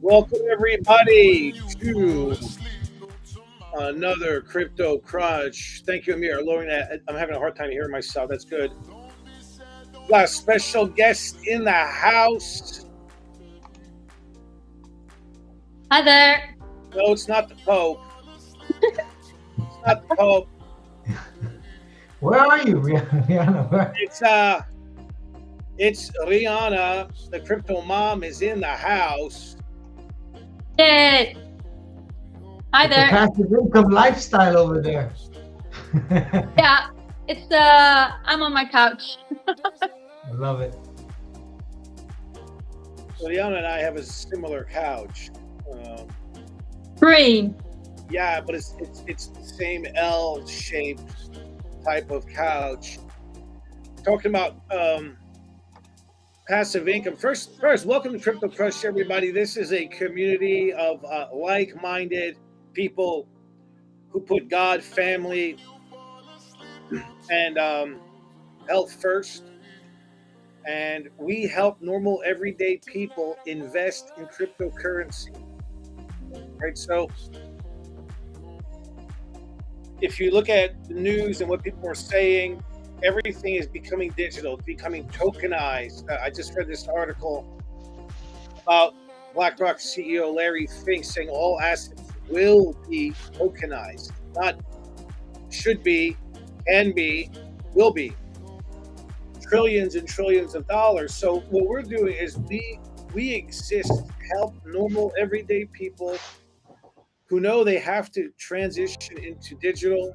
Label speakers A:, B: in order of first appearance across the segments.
A: Welcome everybody to another Crypto Crunch. Thank you, Amir. Lowering that. I'm having a hard time hearing myself. That's good. Got a special guest in the house.
B: Hi there.
A: No, it's not the Pope. It's not the Pope.
C: Where are you, Rihanna? Where?
A: It's Rihanna. The crypto mom is in the house.
B: Yay. Hi
C: The
B: there.
C: passive income lifestyle over there.
B: Yeah, it's I'm on my couch.
C: I love it.
A: So Rihanna and I have a similar couch.
B: Green.
A: Yeah, but it's the same L-shaped type of couch. Talking about passive income. First, welcome to Crypto Crush, everybody. This is a community of like-minded people who put God, family, and health first. And we help normal, everyday people invest in cryptocurrency. Right? So if you look at the news and what people are saying, everything is becoming digital, it's becoming tokenized. I just read this article about BlackRock CEO Larry Fink saying all assets will be tokenized. Not should be, can be, will be. Trillions and trillions of dollars. So what we're doing is we exist to help normal everyday people who know they have to transition into digital.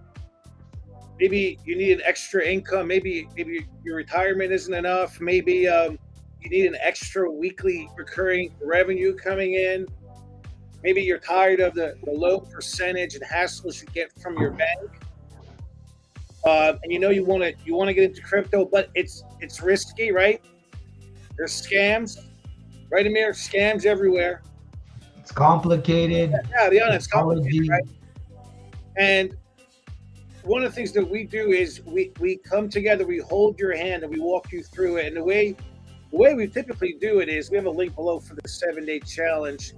A: Maybe you need an extra income. Maybe your retirement isn't enough. Maybe you need an extra weekly recurring revenue coming in. Maybe you're tired of the low percentage and hassles you get from your bank, and you want to get into crypto, but it's risky, right? There's scams, right, Amir? Scams everywhere.
C: It's complicated.
A: Yeah, it's complicated, right? And one of the things that we do is we come together, we hold your hand, and we walk you through it. And the way we typically do it is we have a link below for the 7-day challenge.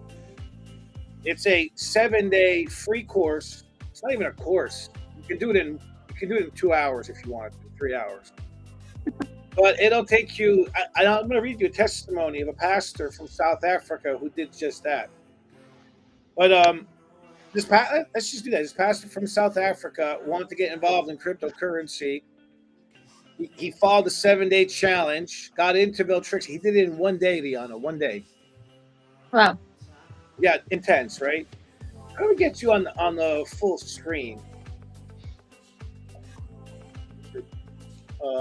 A: It's a 7-day free course. It's not even a course. You can do it in 2 hours if you want to, 3 hours. But it'll take you. I'm going to read you a testimony of a pastor from South Africa who did just that. But let's just do that. This pastor from South Africa wanted to get involved in cryptocurrency. He followed the 7-day challenge, got into Viltrix. He did it in 1 day, Rihanna, 1 day.
B: Wow.
A: Yeah, intense, right? How do we get you on the full screen?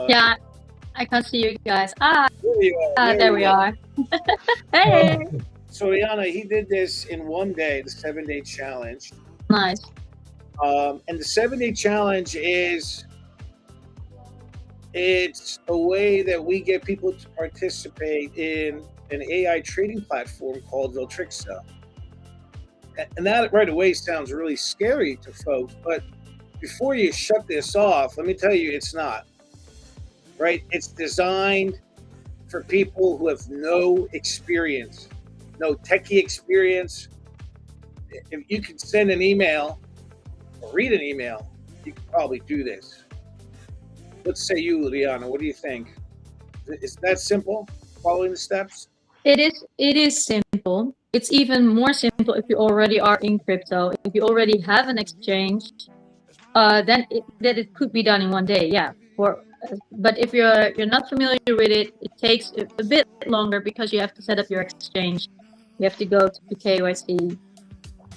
B: Yeah, I can see you guys. There we are.
C: Hey.
A: So Rihanna, he did this in 1 day, the 7-day challenge.
B: Nice.
A: And the 7-day challenge it's a way that we get people to participate in an AI trading platform called Viltrixa. And that right away sounds really scary to folks, but before you shut this off, let me tell you, it's not. Right? It's designed for people who have no experience, no techie experience. If you could send an email or read an email, you could probably do this. Let's say you, Rihanna, what do you think? Is that simple, following the steps?
B: It is simple. It's even more simple if you already are in crypto. If you already have an exchange, then it could be done in 1 day. Yeah. But if you're not familiar with it, it takes a bit longer because you have to set up your exchange. You have to go to KYC,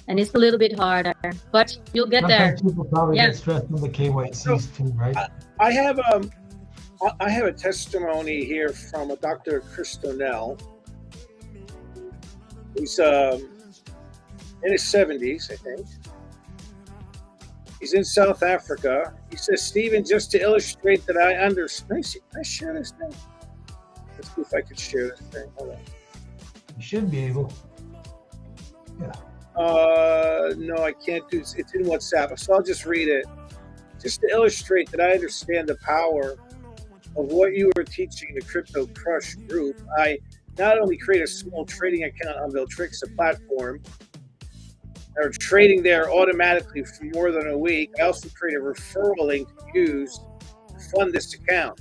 B: and it's a little bit harder, but you'll get there.
C: People probably get stressed on the KYCs too, right?
A: I have a testimony here from a Dr. Chris Donnell. He's in his 70s, I think. He's in South Africa. He says, Stephen, just to illustrate that I understand. Can I share this thing? Let's see if I could share this thing. Hold on.
C: You should be able. Yeah.
A: No, I can't do it. It's in WhatsApp, so I'll just read it. Just to illustrate that I understand the power of what you were teaching the Crypto Crush group, I not only create a small trading account on Viltrixa platform, or trading there automatically for more than a week, I also create a referral link to use to fund this account.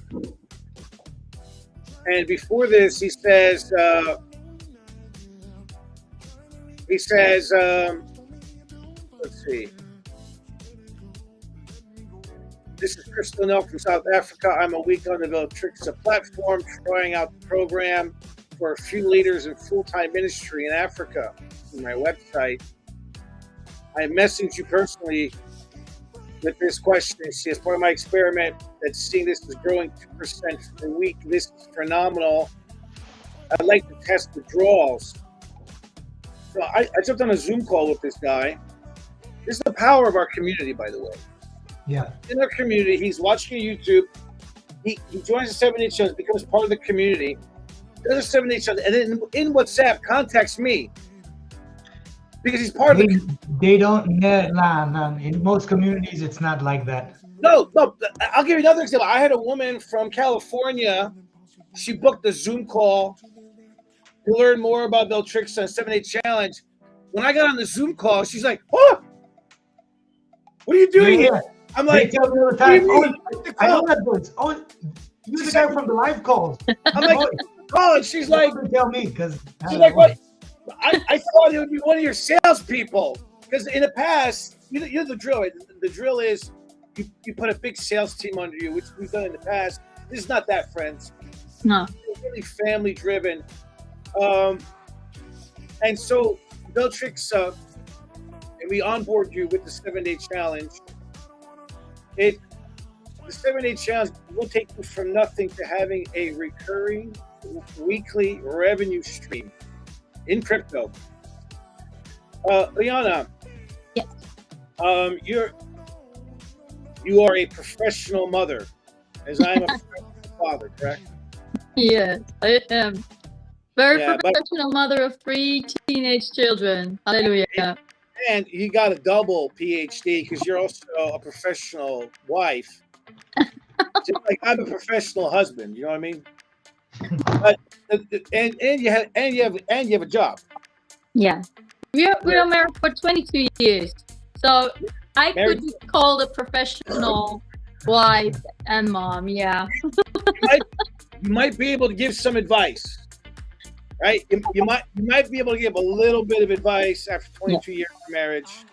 A: And before this, he says, let's see. This is Chris Linnell from South Africa. I'm a week on the Viltrixa platform, trying out the program for a few leaders in full-time ministry in Africa. On my website, I messaged you personally with this question. See, as part of my experiment, that seeing this is growing 2% per week. This is phenomenal. I'd like to test withdrawals. So I jumped on a Zoom call with this guy. This is the power of our community, by the way.
C: Yeah.
A: In our community, he's watching YouTube. He joins the 7 8 challenge, becomes part of the community. Does a 7 8 challenge, and then in WhatsApp contacts me because he's part of the.
C: They don't. Nah. In most communities, it's not like that.
A: No. I'll give you another example. I had a woman from California. She booked a Zoom call to learn more about Viltrixa and 7 8 challenge. When I got on the Zoom call, she's like, "Oh, what are you doing here?" I'm like,
C: they tell me all the time, I know that voice. Oh, you're the guy from the live calls.
A: I'm like, oh, and she's like,
C: tell me, because
A: she's like, what? I thought it would be one of your salespeople, because in the past, you know the drill. Right? The drill is you put a big sales team under you, which we've done in the past. This is not that, friends.
B: No.
A: It's really family driven, and so Viltrixa, and we onboard you with the 7 Day Challenge. The 7 Day Challenge will take you from nothing to having a recurring weekly revenue stream in crypto. Liana,
B: yes.
A: You are a professional mother, as I am a professional father, correct?
B: Yes, I am. Very
A: Yeah,
B: professional mother of 3 teenage children. Hallelujah.
A: And you got a double PhD because you're also a professional wife. Just like I'm a professional husband, you know what I mean? But and you have a job.
B: Yeah. We are married for 22 years. So I could be called a professional wife and mom, yeah.
A: You might be able to give some advice. Right, you might be able to give a little bit of advice after 22 years of marriage.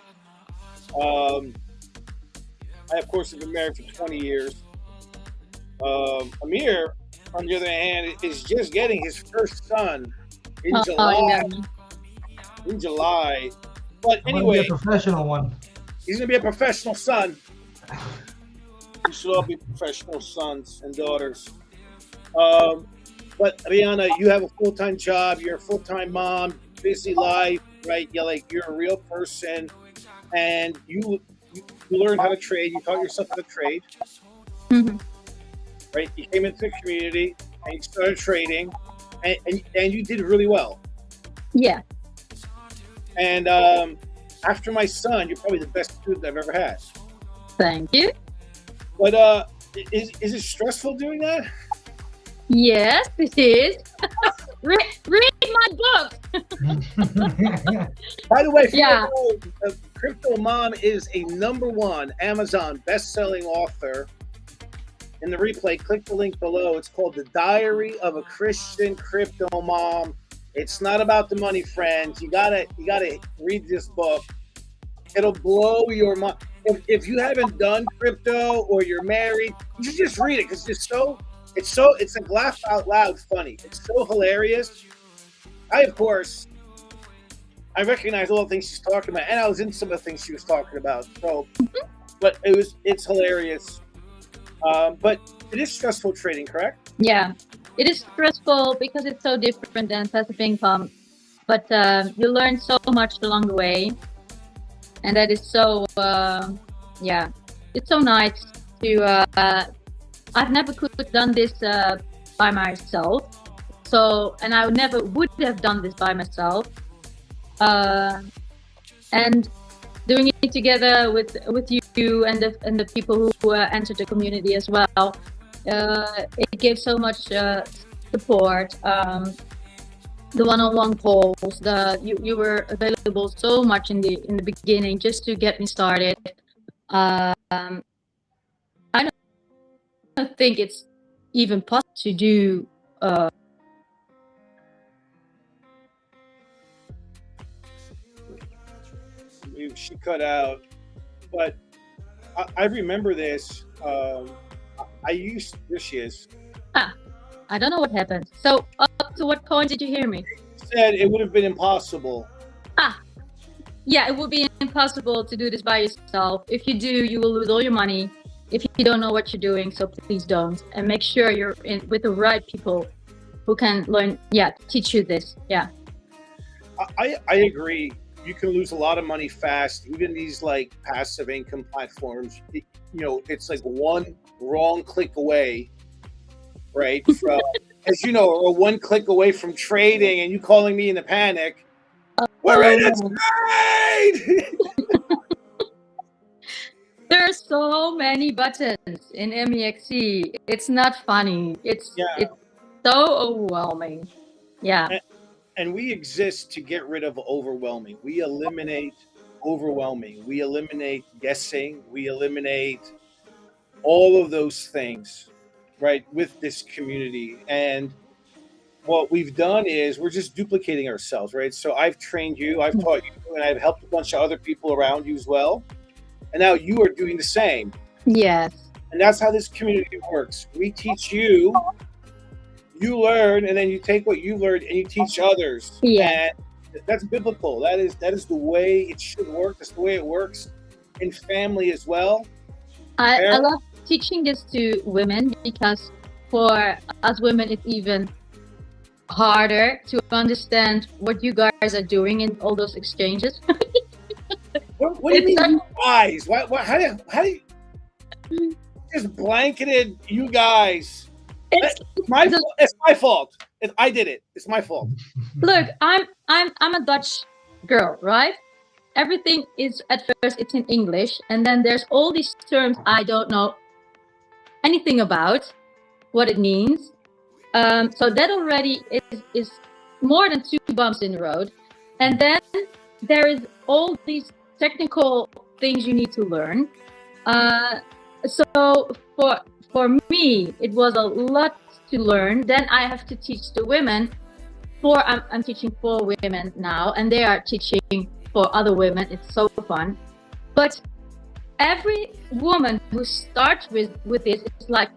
A: I, of course, have been married for 20 years. Amir, on the other hand, is just getting his first son in July. In July, but anyway,
C: a professional one.
A: He's gonna be a professional son. We should all be professional sons and daughters. But Rihanna, you have a full-time job. You're a full-time mom, busy life, right? You're a real person, and you learned how to trade. You taught yourself how to trade, right? You came into the community and you started trading, and you did really well.
B: Yeah.
A: And after my son, you're probably the best student I've ever had.
B: Thank you.
A: But is it stressful doing that?
B: Yes, it is. read my book.
A: By the way,
B: yeah.
A: Crypto Mom is a #1 Amazon best-selling author. In the replay, click the link below. It's called The Diary of a Christian Crypto Mom. It's not about the money, friends. You gotta read this book. It'll blow your mind. If you haven't done crypto or you're married, you should just read it because it's like laugh out loud funny. It's so hilarious. I recognize all the things she's talking about, and I was in some of the things she was talking about. So, but it's hilarious. But it is stressful trading, correct?
B: Yeah, it is stressful because it's so different than passive income. But you learn so much along the way, and that is so it's so nice to. I've never could have done this by myself. So, and I never would have done this by myself. And doing it together with you and the people who entered the community as well, it gave so much support. the one-on-one calls. You were available so much in the beginning just to get me started. I don't think it's even possible to do.
A: She cut out, but I remember this. There she is.
B: I don't know what happened. So up to what point did you hear me?
A: Said it would have been impossible.
B: Yeah, it would be impossible to do this by yourself. If you do, you will lose all your money. If you don't know what you're doing, so please don't. And make sure you're in with the right people who can teach you this. Yeah.
A: I agree. You can lose a lot of money fast. Even these like passive income platforms, it's like one wrong click away, right? From, as you know, or one click away from trading, and you calling me in a panic. We're in a trade.
B: There are so many buttons in MEXC. It's not funny. It's so overwhelming. Yeah.
A: And we exist to get rid of overwhelming. We eliminate overwhelming. We eliminate guessing. We eliminate all of those things, right, with this community. And what we've done is we're just duplicating ourselves, right? So I've trained you, I've taught you, and I've helped a bunch of other people around you as well. And now you are doing the same.
B: Yes.
A: And that's how this community works. We teach you, you learn, and then you take what you learned and you teach others.
B: Yeah.
A: And that's biblical. That is the way it should work. That's the way it works in family as well.
B: I love teaching this to women because for us women, it's even harder to understand what you guys are doing in all those exchanges.
A: What do you mean, you guys? How do you just blanketed you guys? It's my fault. I did it. It's my fault.
B: Look, I'm a Dutch girl, right? Everything is at first it's in English, and then there's all these terms I don't know anything about what it means. So that already is more than 2 bumps in the road, and then there is all these technical things you need to learn. So for me, it was a lot to learn. Then I have to teach the women. I'm teaching 4 women now, and they are teaching for other women. It's so fun. But every woman who starts with this, it's like,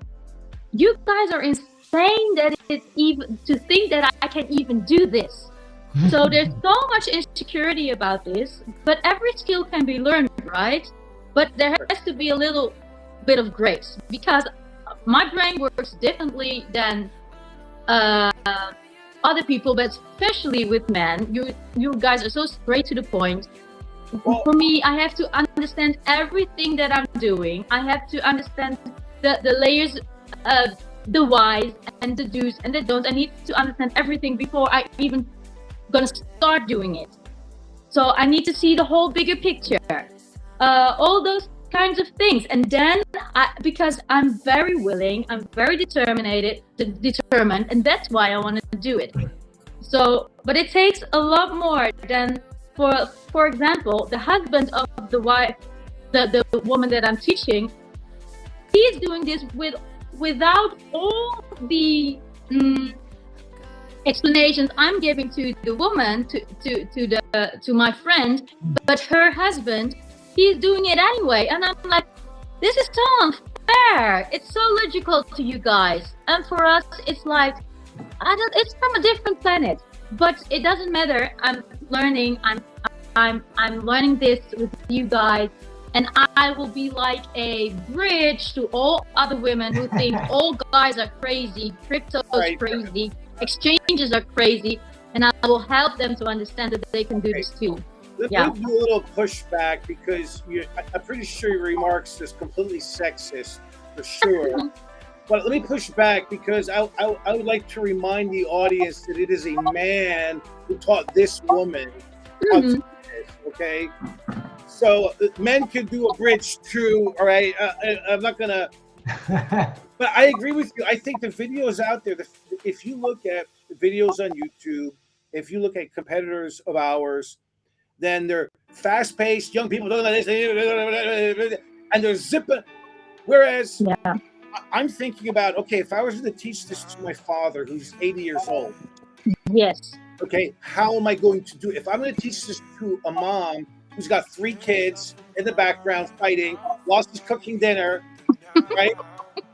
B: you guys are insane that it's even to think that I can even do this. So there's so much insecurity about this, but every skill can be learned, right? But there has to be a little bit of grace, because my brain works differently than other people, but especially with men. You guys are so straight to the point. For me, I have to understand everything that I'm doing. I have to understand the layers of the whys and the do's and the don'ts. I need to understand everything before I even gonna start doing it. So I need to see the whole bigger picture, all those kinds of things. And then because I'm very willing, I'm very determined, and that's why I want to do it. So, but it takes a lot more than, for example, the husband of the wife, the woman that I'm teaching, he's doing this without all the explanations I'm giving to the woman, to my friend, but her husband, he's doing it anyway. And I'm like, this is so unfair. It's so logical to you guys, and for us, it's like, it's from a different planet. But it doesn't matter. I'm learning. I'm learning this with you guys, and I will be like a bridge to all other women who think all guys are crazy, crypto is crazy, exchanges are crazy, and I will help them to understand that they can do this too.
A: Let me do a little pushback, because I'm pretty sure your remarks is completely sexist, for sure. But let me push back, because I would like to remind the audience that it is a man who taught this woman how to do this, okay? So men can do a bridge too, all right? I'm not going to... But I agree with you. I think the videos out there, if you look at the videos on YouTube, if you look at competitors of ours, then they're fast-paced, young people doing like this, and they're zipping. Whereas
B: Yeah.
A: I'm thinking about, okay, if I was to teach this to my father, who's 80 years old,
B: Yes.
A: okay, how am I going to do it? If I'm going to teach this to a mom who's got 3 kids in the background fighting while she's cooking dinner, right?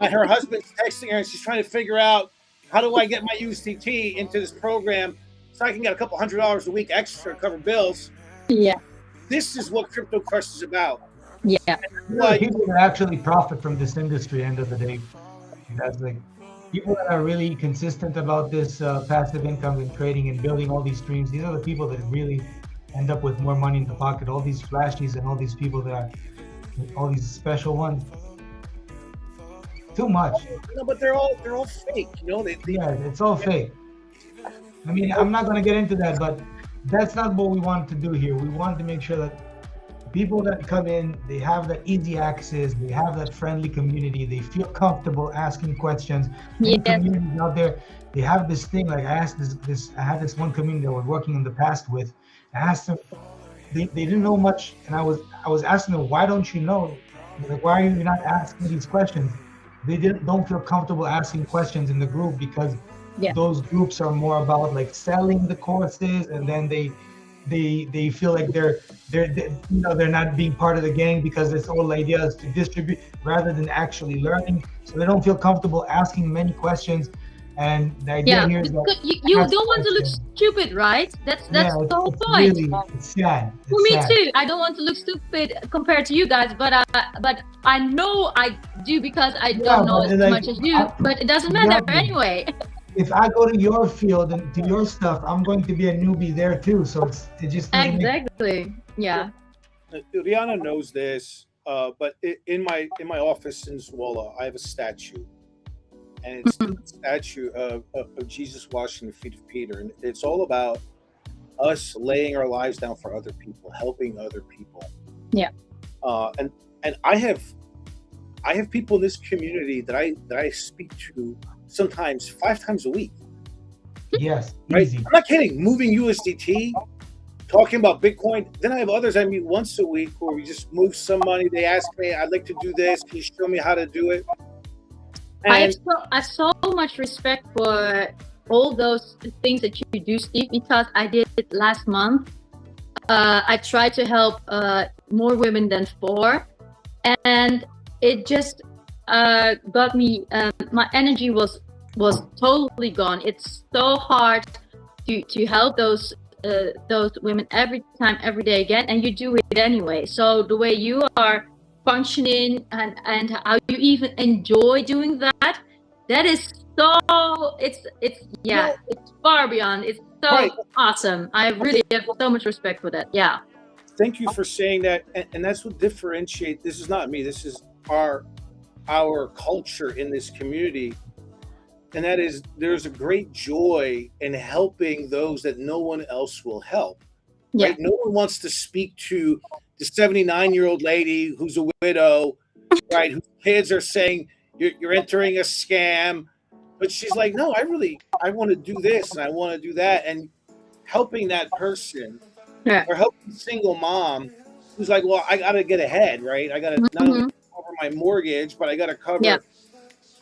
A: And her husband's texting her and she's trying to figure out, how do I get my USDT into this program so I can get a couple $100 a week extra to cover bills?
B: Yeah.
A: This is what Crypto Crush is about.
B: Yeah.
A: Like,
C: People that actually profit from this industry, end of the day. That's like people that are really consistent about this passive income and trading and building all these streams. These are the people that really end up with more money in the pocket. All these flashies and all these people that are, all these special ones. Too much.
A: no, but they're all fake. You know,
C: Yeah, it's all fake. I mean, I'm not going to get into that, but that's not what we want to do here. We want to make sure that people that come in, they have that easy access, they have that friendly community, they feel comfortable asking questions. Many
B: Yes.
C: communities out there, they have this thing, like I asked I had this one community that I was working in the past with. I asked them, they didn't know much, and I was asking them, why don't you know? Like, why are you not asking these questions? They don't feel comfortable asking questions in the group because
B: Yeah.
C: those groups are more about like selling the courses, and then they feel like they're not being part of the gang because its whole idea is to distribute rather than actually learning. So they don't feel comfortable asking many questions. And the idea
B: Yeah.
C: here is that
B: Because you
C: ask
B: don't want to look
C: questions.
B: stupid, right? That's
C: Yeah,
B: the whole
C: it's
B: point.
C: really, it's sad.
B: For
C: It's
B: me
C: sad.
B: too. I don't want to look stupid compared to you guys, but I know I do because I
C: Yeah,
B: don't know
C: but
B: as
C: like,
B: much as you. But it doesn't matter
C: exactly.
B: anyway.
C: If I go to your field and to your stuff, I'm going to be a newbie there too. So it just doesn't make
B: Exactly. Yeah.
A: Rihanna knows this, but in my office in Zola, I have a statue, and it's the statue of Jesus washing the feet of Peter, and it's all about us laying our lives down for other people, helping other people.
B: Yeah.
A: And I have people in this community that I speak to sometimes 5 times a week.
C: yes,
A: Right?
C: easy.
A: I'm not kidding. Moving USDT, talking about Bitcoin. Then I have others I meet once a week where we just move some money. They ask me, I'd like to do this. Can you show me how to do it?
B: I have
A: And
B: so much respect for all those things that you do, Steve, because I did it last month. I tried to help more women than 4, and it just got me. My energy was totally gone. It's so hard to help those women every time, every day again, and you do it anyway. So the way you are functioning and how you even enjoy doing that is so it's far beyond. It's so
A: Right.
B: awesome. I really have so much respect for that. Yeah.
A: thank you for saying that. And that's what differentiates. This is not me. This is our culture in this community. And that is, there's a great joy in helping those that no one else will help.
B: Yeah.
A: Right? No one wants to speak to the 79-year-old lady who's a widow, right? Whose kids are saying you're entering a scam, but she's like, no, I want to do this and I want to do that, and helping that person,
B: Yeah.
A: or helping a single mom who's like, well, I got to get ahead, right? I got to not only cover my mortgage, but I got to cover
B: Yeah.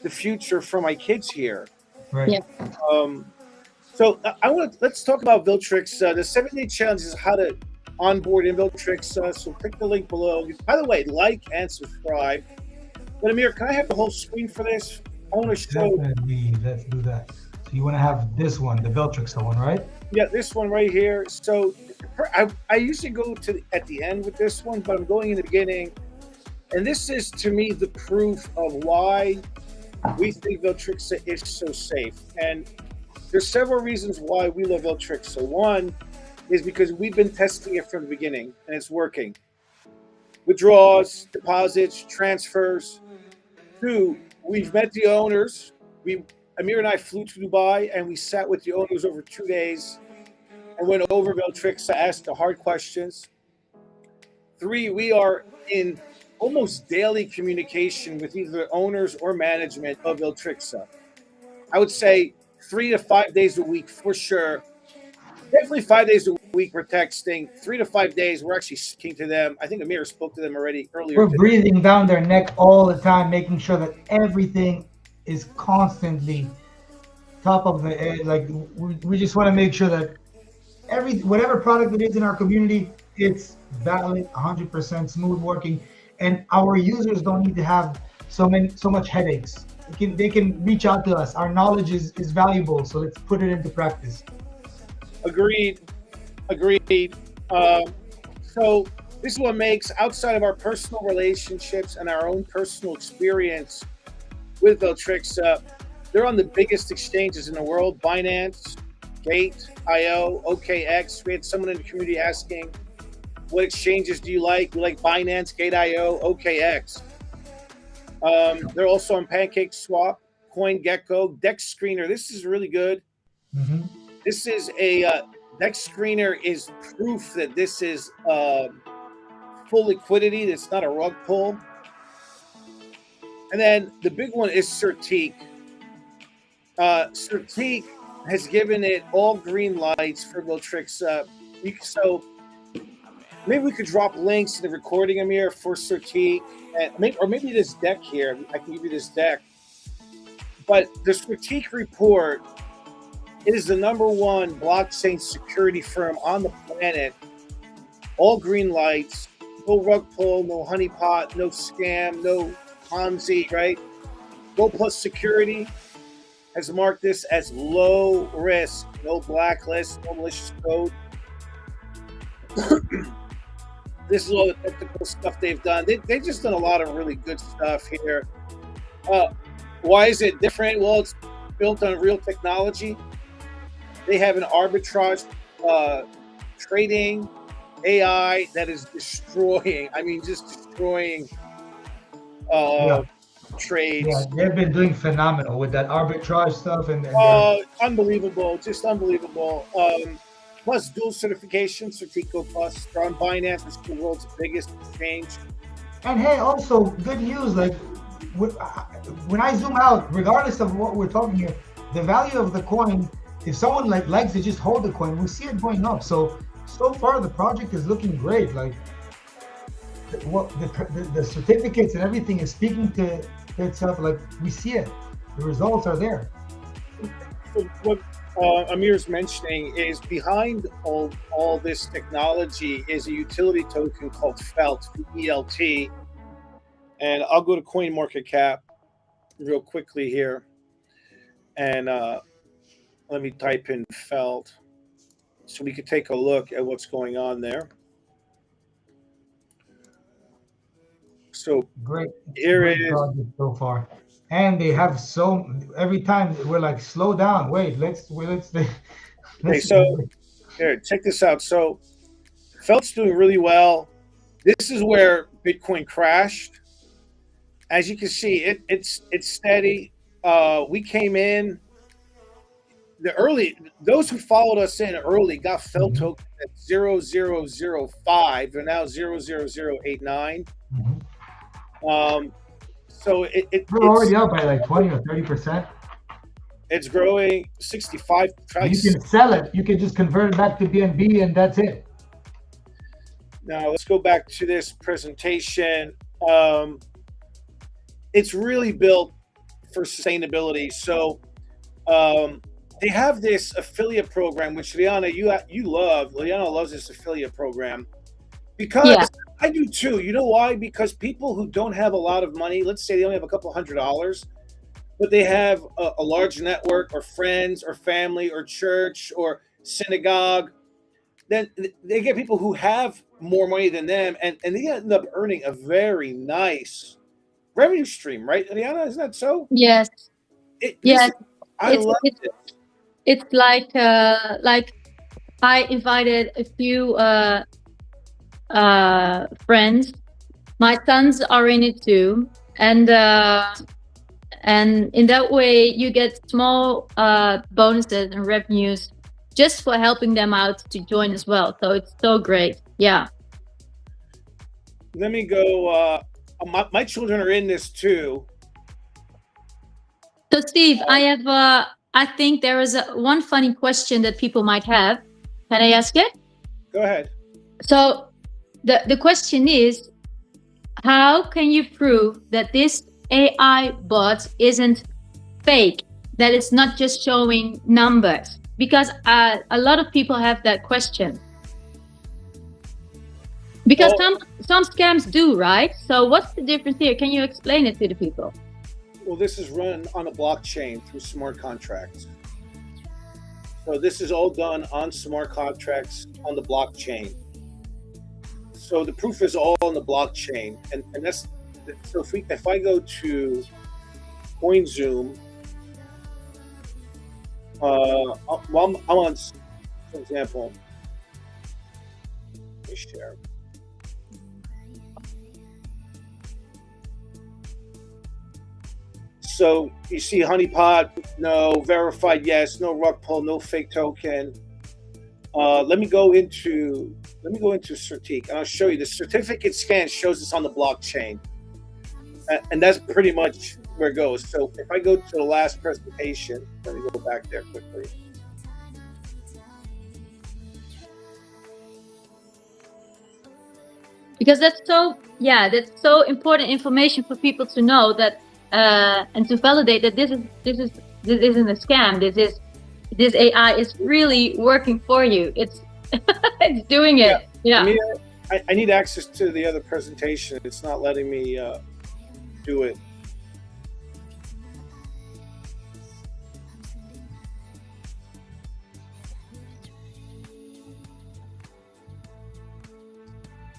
A: the future for my kids here.
C: Right.
B: Yeah.
A: So let's talk about Viltrix. The 7-day challenge is how to onboard in Viltrix. So click the link below. By the way, like and subscribe. But Amir, can I have the whole screen for this? I want to show.
C: Definitely, let's do that. So you want to have this one, the Veltrix one, right?
A: Yeah, this one right here. So I usually go at the end with this one, but I'm going in the beginning. And this is, to me, the proof of why we think Viltrixa is so safe. And there's several reasons why we love Viltrixa. One is because we've been testing it from the beginning, and it's working. Withdrawals, deposits, transfers. 2, we've met the owners. Amir and I flew to Dubai, and we sat with the owners over 2 days and went over Viltrixa, asked the hard questions. 3, we are in almost daily communication with either owners or management of Viltrixa. I would say 3 to 5 days a week for sure. definitely 5 days a week we're texting. 3 to 5 days we're actually speaking to them. I think Amir spoke to them already earlier
C: We're
A: today.
C: breathing down their neck all the time, making sure that everything is constantly top of the edge. Like we just want to make sure that whatever product it is in our community, it's valid, 100% smooth working, and our users don't need to have so much headaches. They can reach out to us. Our knowledge is valuable, so let's put it into practice.
A: Agreed. So this is what makes, outside of our personal relationships and our own personal experience with Viltrix, they're on the biggest exchanges in the world: Binance, Gate.io, OKX. We had someone in the community asking, what exchanges do you like? We like Binance, Gate.io, OKX. They're also on PancakeSwap, CoinGecko, Dex Screener. This is really good.
C: Mm-hmm.
A: This is a Dex Screener is proof that this is full liquidity. It's not a rug pull. And then the big one is Certique. Certique has given it all green lights for Viltrix. So maybe we could drop links in the recording, Amir, for Certique, or maybe this deck here. I can give you this deck. But the Certique report is the #1 blockchain security firm on the planet. All green lights, no rug pull, no honeypot, no scam, no Ponzi, right? Gold Plus Security has marked this as low risk, no blacklist, no malicious code. This is all the technical stuff they've done. They've just done a lot of really good stuff here. Why is it different? Well, it's built on real technology. They have an arbitrage trading AI that is destroying, trades.
C: Yeah, they've been doing phenomenal with that arbitrage stuff and
A: Unbelievable, just unbelievable. Plus dual certification, Certico Plus. They're on Binance, which is the world's biggest exchange.
C: And hey, also good news. Like when I zoom out, regardless of what we're talking here, the value of the coin, if someone likes to just hold the coin, we see it going up. So far the project is looking great. Like what the certificates and everything is speaking to itself. Like we see it, the results are there.
A: So what Amir's mentioning is behind all this technology is a utility token called Felt, FELT. And I'll go to CoinMarketCap real quickly here, and let me type in Felt so we could take a look at what's going on there. So
C: Great.
A: Here
C: Great
A: it is.
C: project so far. And they have every time we're like, slow down, wait, let's
A: Okay, so here, check this out. So Felt's doing really well. This is where Bitcoin crashed. As you can see, it's steady. We came in those who followed us in early got Felt token at 0005. They're now 00089. So
C: we're already up by like 20 or 30%.
A: It's growing 65.
C: You can sell it. You can just convert it back to BNB, and that's it.
A: Now let's go back to this presentation. It's really built for sustainability. So they have this affiliate program, which Liana, you love. Liana loves this affiliate program because I do too. You know why? Because people who don't have a lot of money, let's say they only have a couple $100, but they have a large network or friends or family or church or synagogue, then they get people who have more money than them, and they end up earning a very nice revenue stream, right, Liana? Isn't that so?
B: Yes.
A: I love it.
B: It's like I invited a few friends. My sons are in it too, and in that way you get small bonuses and revenues just for helping them out to join as well. So it's so great. Yeah.
A: Let me go. My children are in this too.
B: So Steve, I think there is one funny question that people might have. Can I ask it?
A: Go ahead.
B: So the question is, how can you prove that this AI bot isn't fake, that it's not just showing numbers? Because a lot of people have that question. Because some scams do, right? So what's the difference here? Can you explain it to the people?
A: Well, this is run on a blockchain through smart contracts. So this is all done on smart contracts on the blockchain. So the proof is all on the blockchain, and that's so. If I go to CoinZoom, well, I'm on, for example, let me share. So you see honeypot, no. Verified, yes. No rug pull, no fake token. Let me go into Certique, and I'll show you the certificate scan shows this on the blockchain, and that's pretty much where it goes. So if I go to the last presentation, let me go back there quickly.
B: Because that's so important information for people to know, that and to validate that this isn't a scam. This AI is really working for you. It's it's doing it. Yeah.
A: I need access to the other presentation. It's not letting me do it.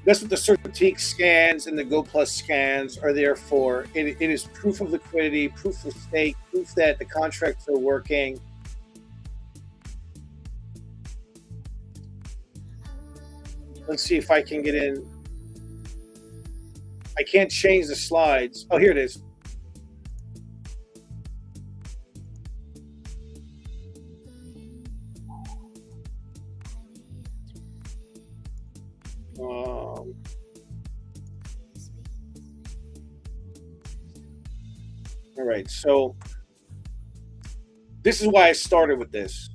A: That's what the Certique scans and the Go Plus scans are there for. It is proof of liquidity, proof of stake, proof that the contracts are working. Let's see if I can get in. I can't change the slides. Oh, here it is. All right, so this is why I started with this.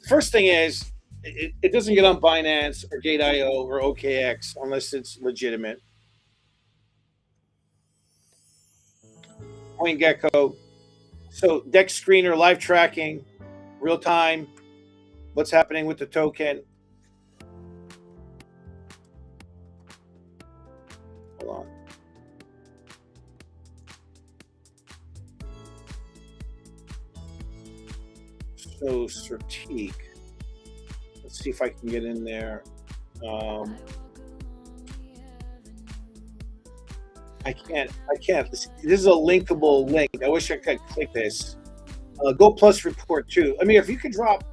A: First thing is, it doesn't get on Binance or Gate.io or OKX unless it's legitimate. CoinGecko. So DEX screener, live tracking, real time, what's happening with the token. Hold on. So Certique. Let's see if I can get in there. I can't. This is a linkable link. I wish I could click this. Go Plus report too. I mean, if you could drop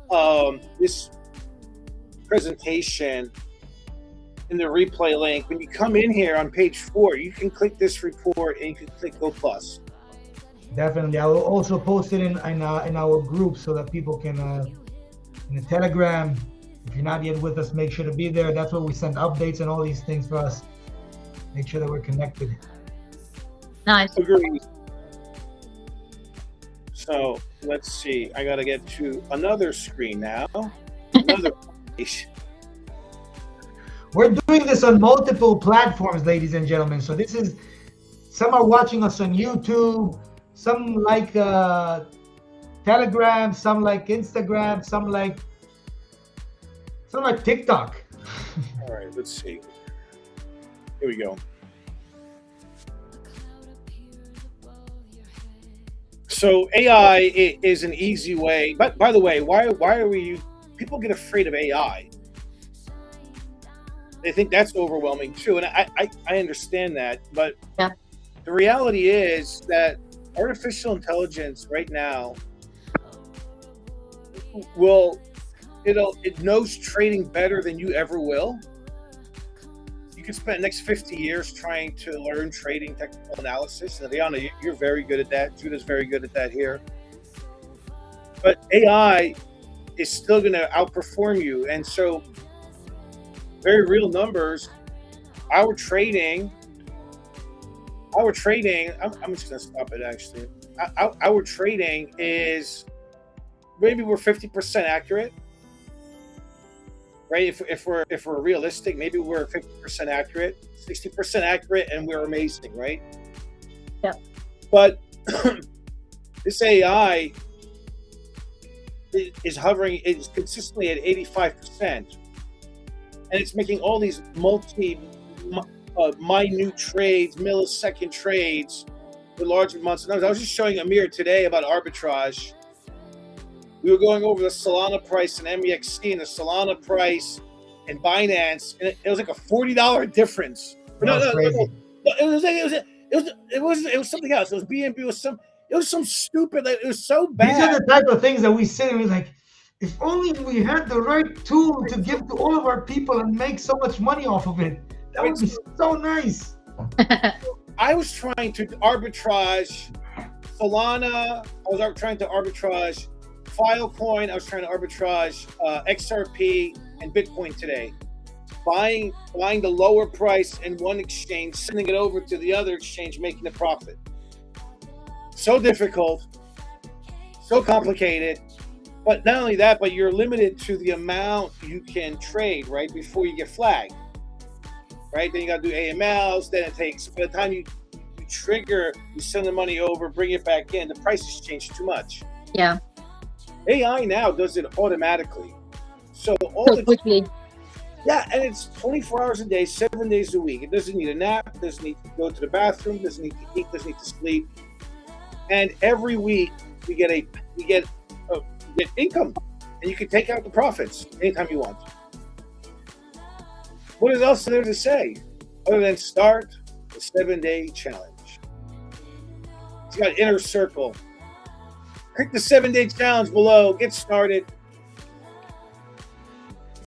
A: this presentation in the replay link, when you come in here on page 4, you can click this report and you can click Go Plus.
C: Definitely. I will also post it in our group so that people can, in the Telegram, if you're not yet with us, make sure to be there. That's where we send updates and all these things for us. Make sure that we're connected.
B: Nice.
A: Agreed. So let's see. I got to get to another screen now. Another page.
C: We're doing this on multiple platforms, ladies and gentlemen. So this is, some are watching us on YouTube, some like Telegram, some like Instagram, some like TikTok.
A: All right, let's see. Here we go. So AI is an easy way. But by the way, why are we? People get afraid of AI. They think that's overwhelming too, and I understand that. But
B: yeah,
A: the reality is that artificial intelligence right now it knows trading better than you ever will. You could spend the next 50 years trying to learn trading technical analysis. And Liana, you're very good at that. Judah's very good at that here. But AI is still going to outperform you. And so, very real numbers, our trading, I'm just going to stop it actually. Our trading is, maybe we're 50% accurate. right? If we're realistic, maybe we're 50% accurate, 60% accurate, and we're amazing, right?
B: Yeah.
A: But this AI is hovering, is consistently at 85%, and it's making all these minute trades, millisecond trades with large amounts of numbers. I was just showing Amir today about arbitrage. We were going over the Solana price and MEXC and the Solana price and Binance, and it was like a $40 difference.
C: That's crazy.
A: It was something else. It was BNB. It was some stupid. It was so bad.
C: These are the type of things that we sit and we're like, if only we had the right tool to give to all of our people and make so much money off of it. That would be so nice.
A: I was trying to arbitrage Solana. I was trying to arbitrage Filecoin. I was trying to arbitrage XRP and Bitcoin today. Buying the lower price in one exchange, sending it over to the other exchange, making a profit. So difficult, so complicated. But not only that, but you're limited to the amount you can trade, right, before you get flagged. Right? Then you got to do AMLs. Then it takes, by the time you trigger, you send the money over, bring it back in, the prices change too much.
B: Yeah.
A: AI now does it automatically. So
B: quickly.
A: Yeah, and it's 24 hours a day, 7 days a week. It doesn't need a nap, doesn't need to go to the bathroom, doesn't need to eat, doesn't need to sleep. And every week we get income, and you can take out the profits anytime you want. What else is there to say other than start the 7-day challenge? It's got Inner Circle. Click the 7-day challenge below. Get started.